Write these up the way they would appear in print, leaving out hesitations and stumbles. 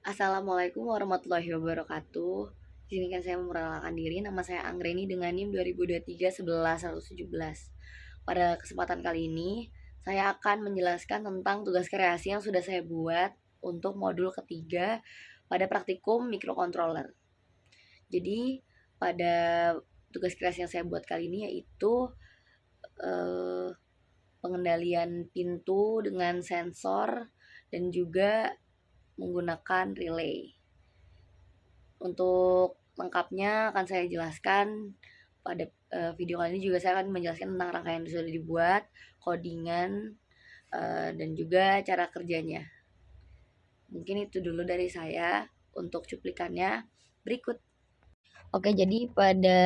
Assalamualaikum warahmatullahi wabarakatuh. Di sini kan saya memperkenalkan diri, nama saya Anggreni dengan NIM 2023 11 117. Pada kesempatan kali ini, saya akan menjelaskan tentang tugas kreasi yang sudah saya buat untuk modul ketiga pada praktikum microcontroller. Jadi, pada tugas kreasi yang saya buat kali ini yaitu eh, pengendalian pintu dengan sensor dan juga menggunakan relay. Untuk lengkapnya akan saya jelaskan pada video kali ini. Juga saya akan menjelaskan tentang rangkaian yang sudah dibuat, codingan, dan juga cara kerjanya. Mungkin itu dulu dari saya. Untuk cuplikannya berikut. Oke, jadi pada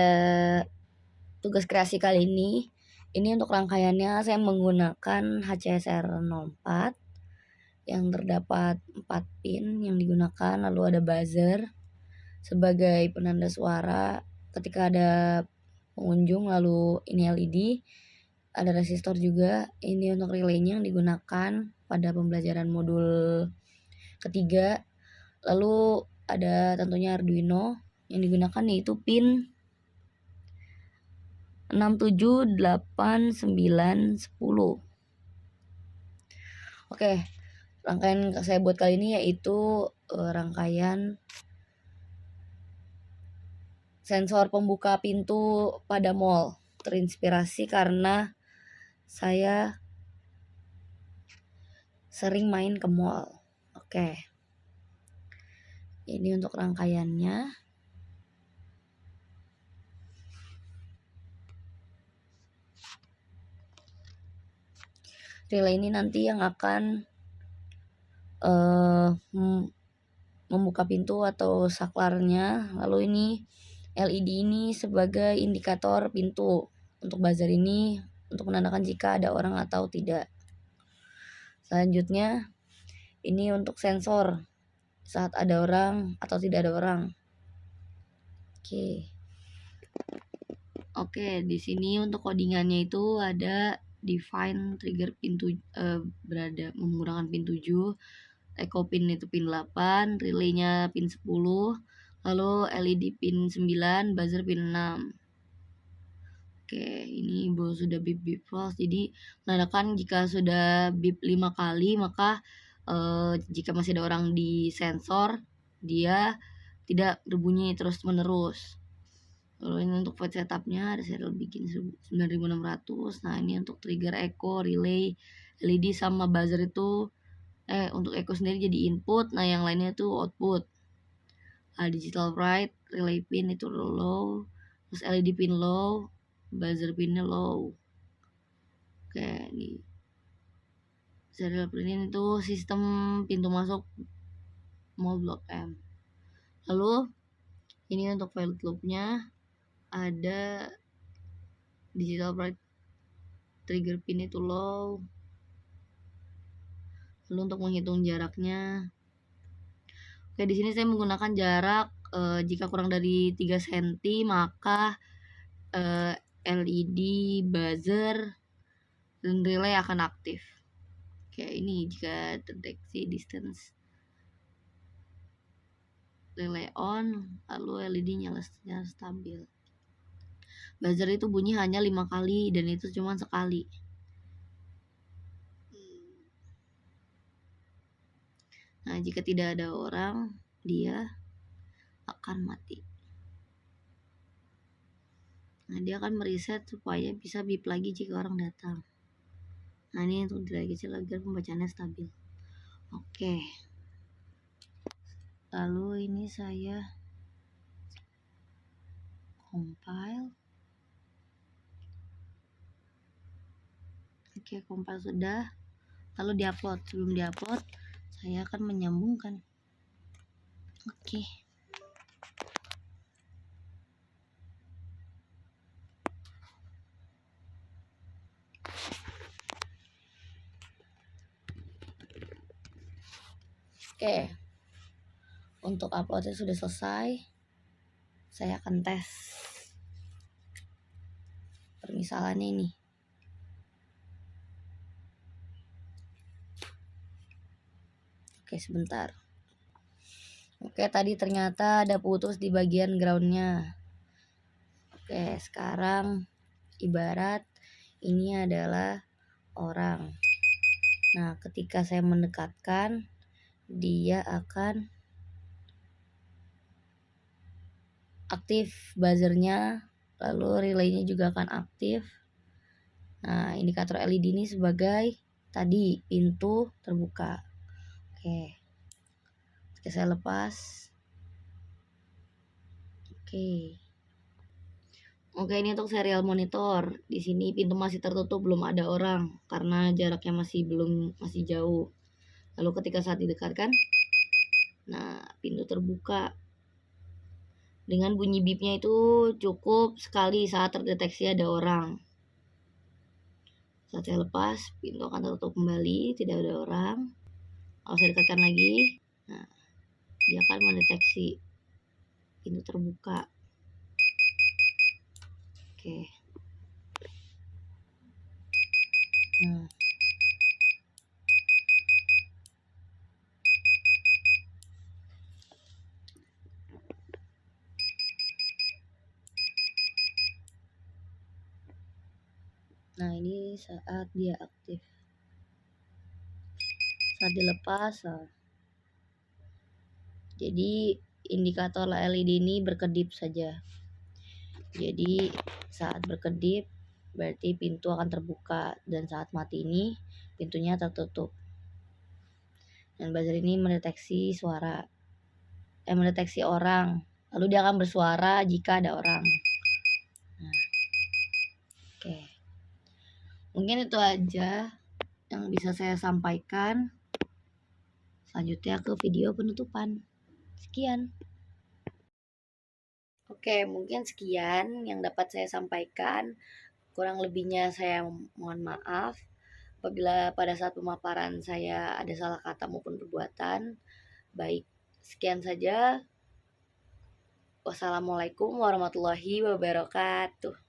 tugas kreasi kali ini untuk rangkaiannya saya menggunakan HCSR 04 yang terdapat 4 pin yang digunakan, lalu ada buzzer sebagai penanda suara ketika ada pengunjung, lalu ini LED, ada resistor juga. Ini untuk relaynya yang digunakan pada pembelajaran modul ketiga. Lalu ada tentunya Arduino yang digunakan yaitu pin 6, 7, 8, 9, 10. Oke, rangkaian saya buat kali ini yaitu rangkaian sensor pembuka pintu pada mall, terinspirasi karena saya sering main ke mall. Oke, ini untuk rangkaiannya. Relay ini nanti yang akan membuka pintu atau saklarnya. Lalu ini LED ini sebagai indikator pintu. Untuk buzzer ini untuk menandakan jika ada orang atau tidak. Selanjutnya ini untuk sensor saat ada orang atau tidak ada orang. Oke, di sini untuk codingannya itu ada define trigger pintu berada menggunakan pin 7, echo pin itu pin 8, relaynya pin 10, lalu LED pin 9, buzzer pin 6. Oke, ini sudah bip false, jadi menandakan jika sudah bip 5 kali maka jika masih ada orang di sensor dia tidak berbunyi terus menerus. Lalu ini untuk void setupnya ada serial bikin 9600. Nah, ini untuk trigger echo, relay, LED sama buzzer itu untuk echo sendiri jadi input, nah yang lainnya itu output. Digital write, relay pin itu low, terus LED pin low, buzzer pinnya low. Oke, ini serial pin itu sistem pintu masuk mall Blok M. Lalu ini untuk pilot loopnya ada digital write, trigger pin itu low. Lalu untuk menghitung jaraknya, oke, di sini saya menggunakan jarak jika kurang dari 3 cm maka LED, buzzer, dan relay akan aktif. Oke, ini jika terdeteksi distance relay on, lalu LED nyala stabil. Buzzer itu bunyi hanya 5 kali dan itu cuma sekali. Nah, jika tidak ada orang, dia akan mati. Nah, dia akan mereset supaya bisa bip lagi jika orang datang. Nah, ini untuk delay kecil agar pembacaannya stabil. Oke. Lalu ini saya compile. Oke, compile sudah. Lalu diupload. Sebelum diupload, saya akan menyambungkan. Oke. Oke, untuk uploadnya sudah selesai. Saya akan tes permisalannya ini. Oke, sebentar. Oke, tadi ternyata ada putus di bagian groundnya. Oke, sekarang ibarat ini adalah orang. Nah, ketika saya mendekatkan, dia akan aktif buzzernya, lalu relaynya juga akan aktif. Nah, indikator LED ini sebagai tadi pintu terbuka. Oke. Oke, saya lepas. Oke, ini untuk serial monitor. Di sini pintu masih tertutup, belum ada orang karena jaraknya masih jauh. Lalu ketika saat didekatkan, nah pintu terbuka. Dengan bunyi bipnya itu cukup sekali saat terdeteksi ada orang. Saat saya lepas, pintu akan tertutup kembali, tidak ada orang. Kalau saya dekatkan lagi, nah dia akan mendeteksi pintu terbuka. Oke. Nah, ini saat dia aktif. Saat dilepas, jadi indikator LED ini berkedip saja. Jadi saat berkedip berarti pintu akan terbuka, dan saat mati ini pintunya tertutup. Dan buzzer ini mendeteksi mendeteksi orang, lalu dia akan bersuara jika ada orang. Nah, oke. Mungkin itu aja yang bisa saya sampaikan. Selanjutnya ke video penutupan. Sekian. Oke, mungkin sekian yang dapat saya sampaikan. Kurang lebihnya saya mohon maaf apabila pada saat pemaparan saya ada salah kata maupun perbuatan. Baik, sekian saja. Wassalamualaikum warahmatullahi wabarakatuh.